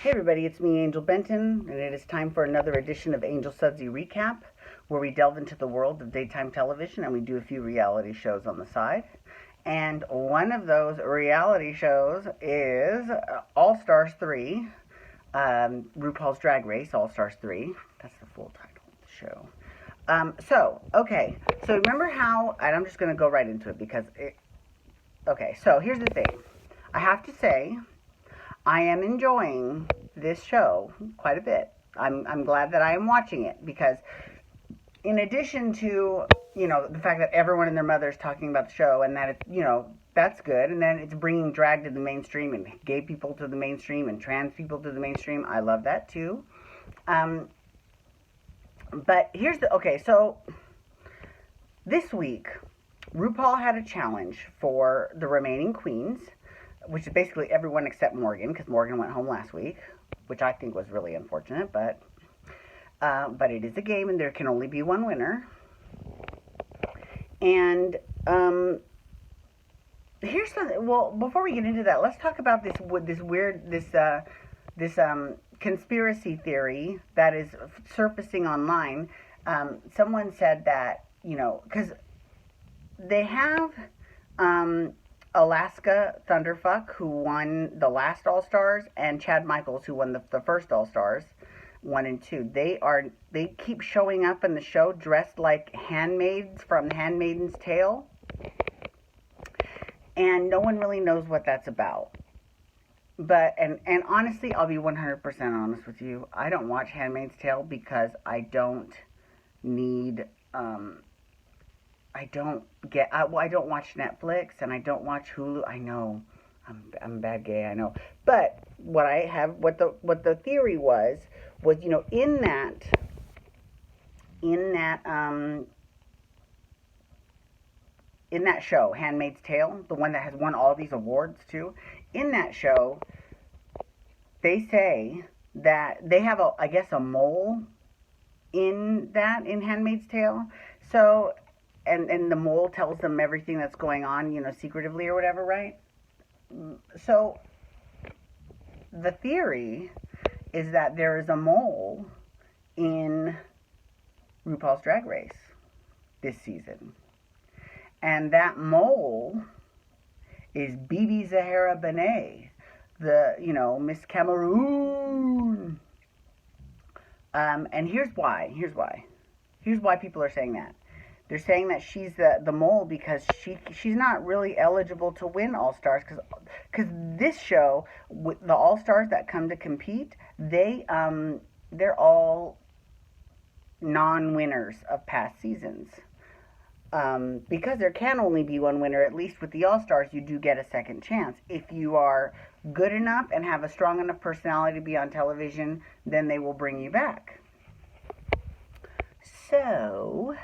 Hey everybody, it's me, Angel Benton, and it is time for another edition of Angel Sudsy RuCap, where we delve into the world of daytime television and we do a few reality shows on the side. And one of those reality shows is All Stars 3, RuPaul's Drag Race All Stars 3. That's the full title of the show. So remember how, and I'm just going to go right into it so here's the thing. I have to say, I am enjoying this show quite a bit. I'm glad that I am watching it because in addition to, the fact that everyone and their mother is talking about the show and that it's, that's good. And then it's bringing drag to the mainstream and gay people to the mainstream and trans people to the mainstream. I love that too. But so this week, RuPaul had a challenge for the remaining queens, which is basically everyone except Morgan, because Morgan went home last week, which I think was really unfortunate, but it is a game and there can only be one winner. And here's something. Well, before we get into that, let's talk about this conspiracy theory that is surfacing online. Someone said that, because they have Alaska Thunderfuck, who won the last All-Stars, and Chad Michaels, who won the first All-Stars, 1 and 2. They keep showing up in the show dressed like handmaids from Handmaid's Tale, and no one really knows what that's about. But, and honestly, I'll be 100% honest with you, I don't watch Handmaid's Tale because I don't need, I don't watch Netflix and I don't watch Hulu. I know I'm a bad gay, I know. But what the theory was, in that show, Handmaid's Tale, the one that has won all these awards too, in that show, they say that they have a mole in Handmaid's Tale. So, and the mole tells them everything that's going on, secretively or whatever, right? So, the theory is that there is a mole in RuPaul's Drag Race this season. And that mole is Bibi Zahara Benet, the, Miss Cameroon. And here's why people are saying that. They're saying that she's the mole because she's not really eligible to win All-Stars because this show, with the All-Stars that come to compete, they're all non-winners of past seasons. Because there can only be one winner, at least with the All-Stars, you do get a second chance. If you are good enough and have a strong enough personality to be on television, then they will bring you back. So,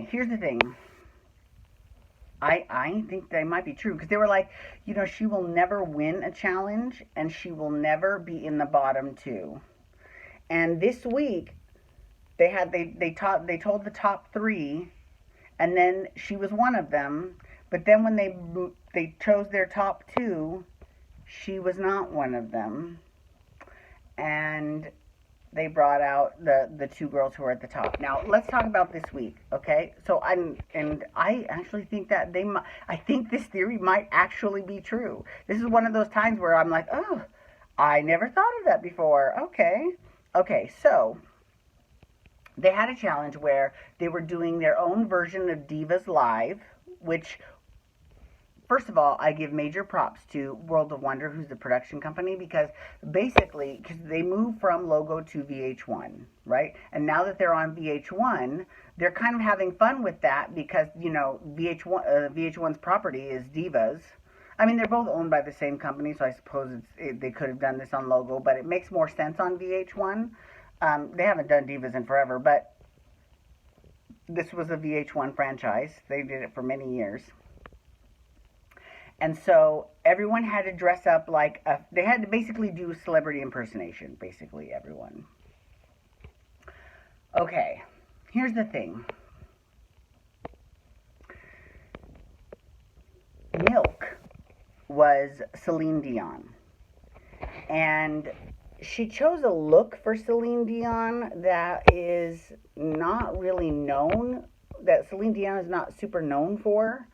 here's the thing. I think they might be true because they were like, she will never win a challenge and she will never be in the bottom 2. And this week, they told the top 3, and then she was one of them. But then when they chose their top 2, she was not one of them. And they brought out the 2 girls who are at the top. Now let's talk about this week, okay? So I actually think that I think this theory might actually be true. This is one of those times where I'm like, oh, I never thought of that before. Okay, so they had a challenge where they were doing their own version of Divas Live, which, first of all, I give major props to World of Wonder, who's the production company, because they moved from Logo to VH1, right? And now that they're on VH1, they're kind of having fun with that because, VH1's property is Divas. I mean, they're both owned by the same company, so I suppose they could have done this on Logo, but it makes more sense on VH1. They haven't done Divas in forever, but this was a VH1 franchise. They did it for many years. And so everyone had to dress up they had to basically do celebrity impersonation, basically everyone. Okay, here's the thing. Milk was Celine Dion. And she chose a look for Celine Dion that is not really known, that Celine Dion is not super known for.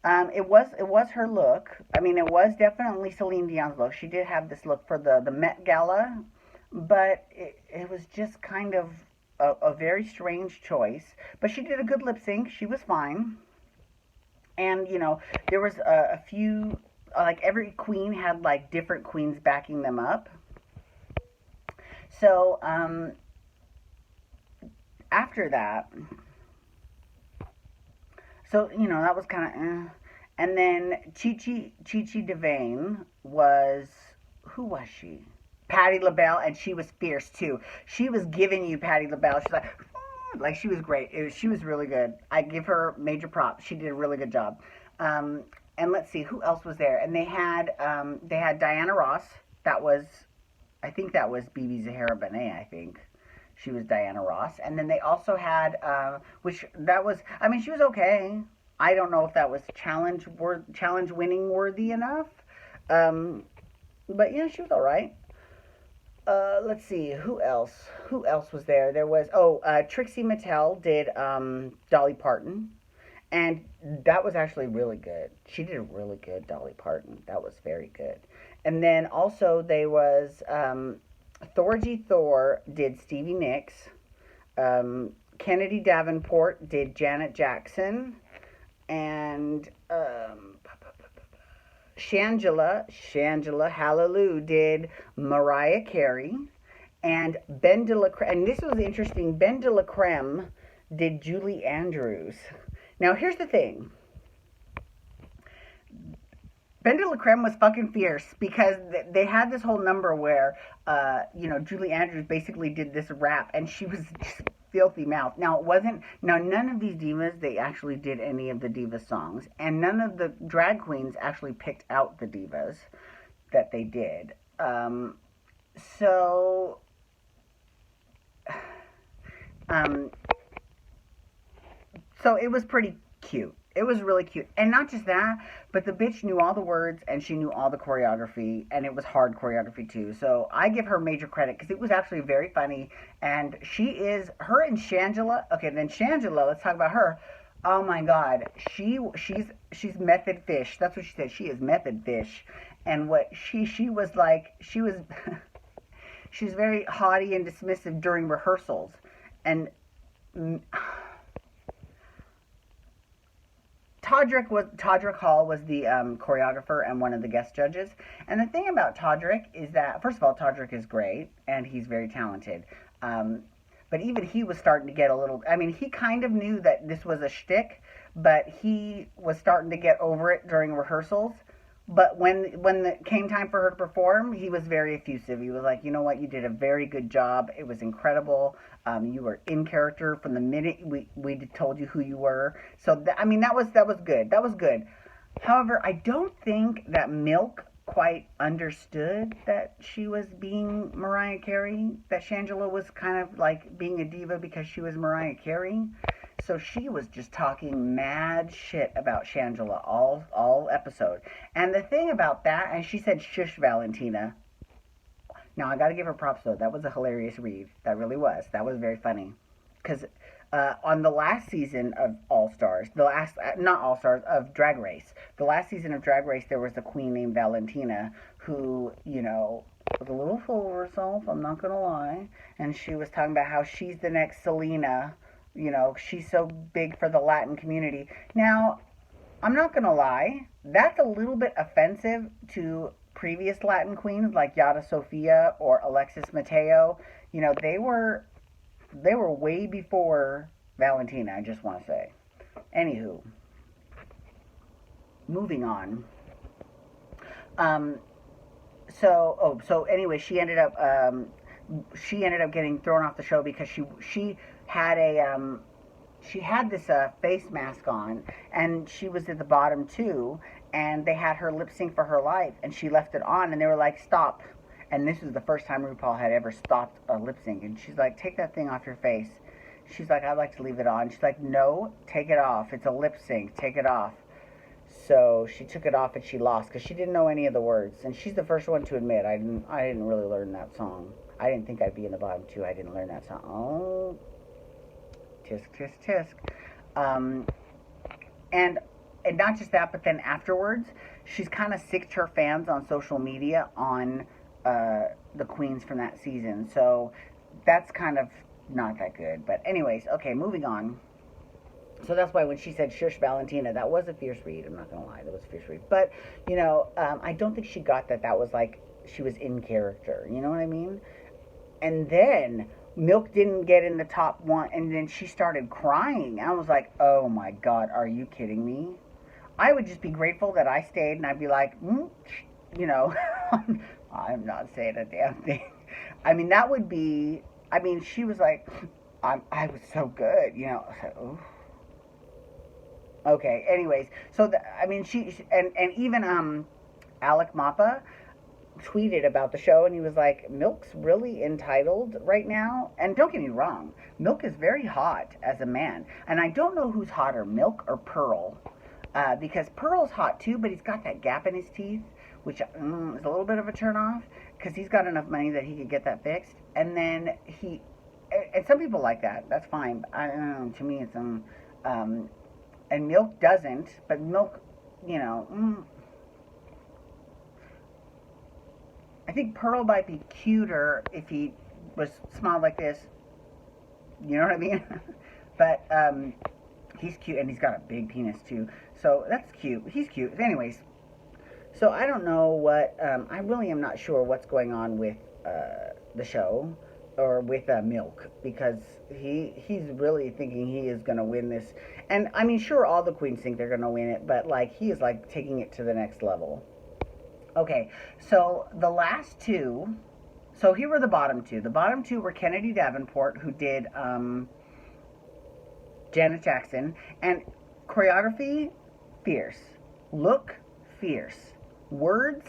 It was her look. I mean, it was definitely Celine Dion's look. She did have this look for the Met Gala, but it was just kind of a very strange choice. But she did a good lip sync. She was fine. And, there was a few, like every queen had like different queens backing them up. So, after that, so, that was kind of, And then Chi Devane was, who was she? Patti LaBelle, and she was fierce too. She was giving you Patti LaBelle. She's like, she was great. She was really good. I give her major props. She did a really good job. And let's see, who else was there? And they had Diana Ross. That was, I think that was Bibi Zahara Benet, I think. She was Diana Ross. And then they also had, she was okay. I don't know if that was challenge winning worthy enough. But yeah, she was all right. Let's see, who else? Who else was there? There was, Trixie Mattel did Dolly Parton. And that was actually really good. She did a really good Dolly Parton. That was very good. And then also there was Thorgy Thor did Stevie Nicks. Kennedy Davenport did Janet Jackson. And Shangela Hallelujah did Mariah Carey. And Ben de la Creme, and this was interesting, Ben de la Creme did Julie Andrews. Now, here's the thing. Ben de la Creme was fucking fierce because they had this whole number where, Julie Andrews basically did this rap and she was just filthy mouth. Now, none of these divas, they actually did any of the diva songs. And none of the drag queens actually picked out the divas that they did. So it was pretty cute. It was really cute. And not just that, but the bitch knew all the words and she knew all the choreography, and it was hard choreography too. So I give her major credit because it was actually very funny. And her and Shangela, okay, then Shangela, let's talk about her. Oh my God, she's method fish. That's what she said. She is method fish. And what she was like, she was very haughty and dismissive during rehearsals. And Todrick Hall was the choreographer and one of the guest judges. And the thing about Todrick is that, first of all, Todrick is great and he's very talented. But even he was starting to get a little, he kind of knew that this was a shtick, but he was starting to get over it during rehearsals. But when it came time for her to perform, he was very effusive. He was like, you know what, you did a very good job. It was incredible. You were in character from the minute we told you who you were. So, that was good. That was good. However, I don't think that Milk quite understood that she was being Mariah Carey. That Shangela was kind of like being a diva because she was Mariah Carey. So she was just talking mad shit about Shangela all episode. And the thing about that, and she said, shush, Valentina. Now, I got to give her props, though. That was a hilarious read. That really was. That was very funny. Because on the last season of All-Stars, of Drag Race, the last season of Drag Race, there was a queen named Valentina who, was a little full of herself, I'm not going to lie. And she was talking about how she's the next Selena. She's so big for the Latin community. Now, I'm not going to lie. That's a little bit offensive to previous Latin queens like Yara Sofia or Alexis Mateo. They were way before Valentina, I just want to say. Anywho, moving on. So anyway, she ended up getting thrown off the show because she had this face mask on, and she was at the bottom too, and they had her lip sync for her life, and she left it on, and they were like, stop. And this was the first time RuPaul had ever stopped a lip sync, and she's like, take that thing off your face. She's like, I'd like to leave it on. She's like, no, take it off. It's a lip sync. Take it off. So she took it off and she lost because she didn't know any of the words. And she's the first one to admit I didn't really learn that song. I didn't think I'd be in the bottom two. I didn't learn that song. Oh, tisk tisk tisk. And not just that, but then afterwards, she's kind of sicked her fans on social media on the queens from that season. So that's kind of not that good. But anyways, okay, moving on. So that's why when she said Shush Valentina, that was a fierce read. I'm not going to lie, that was a fierce read. But, you know, I don't think she got that was like she was in character. You know what I mean? And then Milk didn't get in the top one, and then she started crying. I was like, oh my God, are you kidding me? I would just be grateful that I stayed, and I'd be like, you know, I'm not saying a damn thing. I mean, that would be, I mean, she was like, I was so good, you know. I was like, ooh. Okay, anyways, so, I mean, and even Alec Mappa tweeted about the show, and he was like, Milk's really entitled right now. And don't get me wrong, Milk is very hot as a man. And I don't know who's hotter, Milk or Pearl. Because Pearl's hot too, but he's got that gap in his teeth, which is a little bit of a turnoff, because he's got enough money that he could get that fixed. And then and some people like that, that's fine. But I don't know, to me it's, and Milk doesn't, but Milk, you know, I think Pearl might be cuter if he was smiled like this. You know what I mean? But he's cute, and he's got a big penis too. So that's cute. He's cute. Anyways, so I don't know what. I really am not sure what's going on with the show or with Milk, because he's really thinking he is going to win this. And I mean, sure, all the queens think they're going to win it, but like he is like taking it to the next level. Okay, so the last two, so here were the bottom two. The bottom two were Kennedy Davenport, who did Janet Jackson, and choreography, fierce. Look, fierce. Words,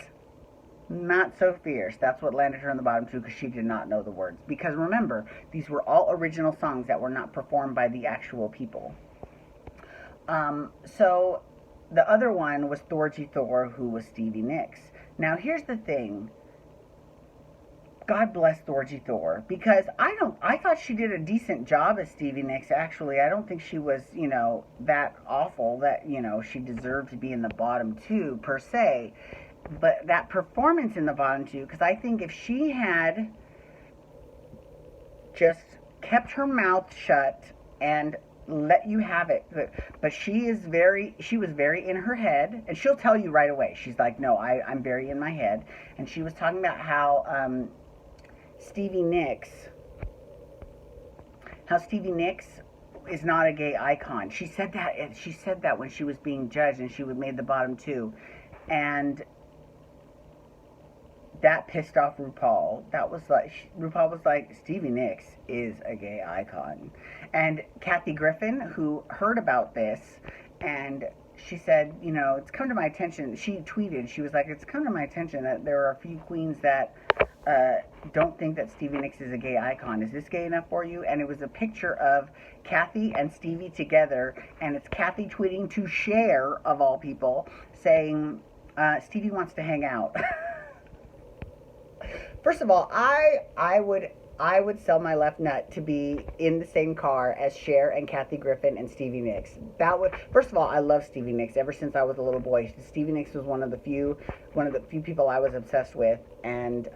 not so fierce. That's what landed her in the bottom two, because she did not know the words. Because remember, these were all original songs that were not performed by the actual people. So the other one was Thorgy Thor, who was Stevie Nicks. Now, here's the thing. God bless Thorgy Thor, because I thought she did a decent job as Stevie Nicks, actually. I don't think she was, you know, that awful that, you know, she deserved to be in the bottom two, per se. But that performance in the bottom two, because I think if she had just kept her mouth shut and let you have it, but she was very in her head, and she'll tell you right away. She's like, no, I'm very in my head. And she was talking about how Stevie Nicks is not a gay icon. She said that when she was being judged, and she made the bottom two, and that pissed off RuPaul. RuPaul was like, Stevie Nicks is a gay icon. And Kathy Griffin, who heard about this, and she said, you know, it's come to my attention. She tweeted, she was like, it's come to my attention that there are a few queens that don't think that Stevie Nicks is a gay icon. Is this gay enough for you? And it was a picture of Kathy and Stevie together, and it's Kathy tweeting to Cher, of all people, saying, Stevie wants to hang out. First of all, I would sell my left nut to be in the same car as Cher and Kathy Griffin and Stevie Nicks. First of all, I love Stevie Nicks ever since I was a little boy. Stevie Nicks was one of the few people I was obsessed with, and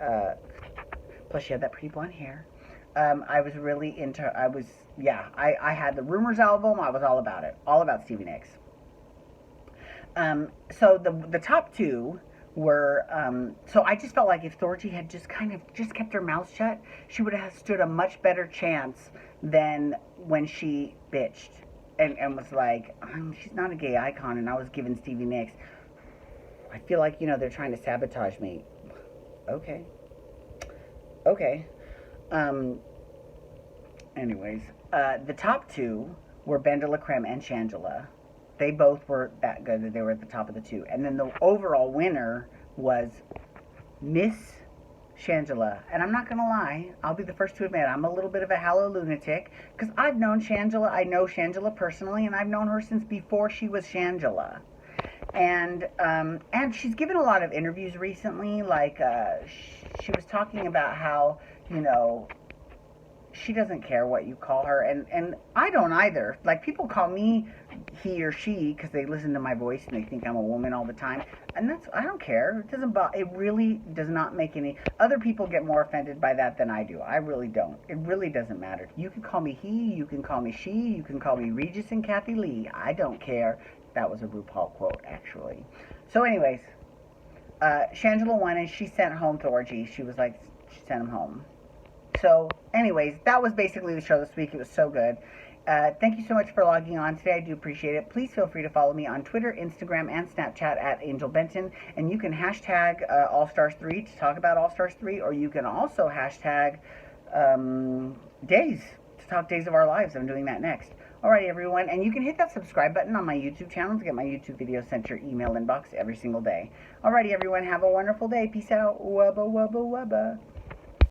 plus she had that pretty blonde hair. I was really into. I had the Rumors album. I was all about it, all about Stevie Nicks. So the top two were, so I just felt like if Thorgy had just kept her mouth shut, she would have stood a much better chance than when she bitched and was like, she's not a gay icon, and I was giving Stevie Nicks. I feel like, you know, they're trying to sabotage me. Okay. Anyways, the top two were Ben de la Creme and Shangela. They both were that good that they were at the top of the two. And then the overall winner was Miss Shangela. And I'm not going to lie, I'll be the first to admit, I'm a little bit of a hallow lunatic, because I've known Shangela, I know Shangela personally, and I've known her since before she was Shangela. And she's given a lot of interviews recently. Like she was talking about how, you know, she doesn't care what you call her, and I don't either. Like, people call me he or she because they listen to my voice and they think I'm a woman all the time, and I don't care. It doesn't it really does not make any. Other people get more offended by that than I do. I really don't. It really doesn't matter. You can call me he, you can call me she, you can call me Regis and Kathy Lee. I don't care. That was a RuPaul quote, actually. So anyways, Shangela won, and she sent home Thorgy. She was like, she sent him home. So, anyways, that was basically the show this week. It was so good. Thank you so much for logging on today. I do appreciate it. Please feel free to follow me on Twitter, Instagram, and Snapchat at Angel Benton. And you can hashtag All Stars 3 to talk about All Stars 3, or you can also hashtag Days to talk Days of Our Lives. I'm doing that next. Alrighty, everyone. And you can hit that subscribe button on my YouTube channel to get my YouTube videos sent to your email inbox every single day. Alrighty, everyone. Have a wonderful day. Peace out. Wubba, wubba, wubba.